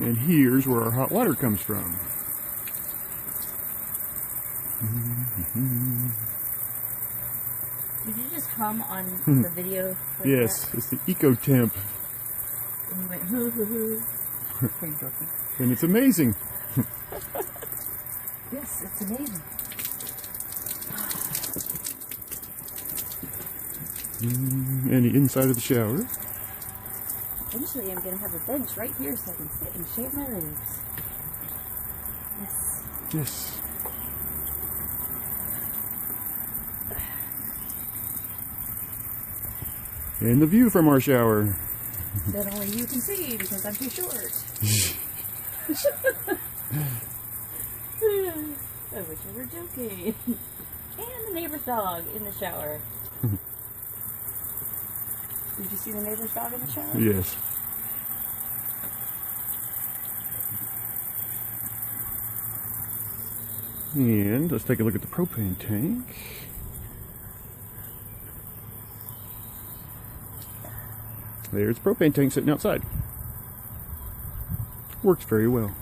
And here's where our hot water comes from. Did you just hum on the video? Like yes, that? it's the Ecco Temp. And you went hoo hoo hoo. Pretty dorky. And it's amazing. Yes, it's amazing. And the inside of the shower. Eventually I'm going to have a bench right here so I can sit and shave my legs. Yes. Yes. And the view from our shower. That only you can see because I'm too short. I wish I were joking. And the neighbor's dog in the shower. Did you see the neighbor's dog in the shower? Yes. And let's take a look at the propane tank. There's the propane tank sitting outside. Works very well.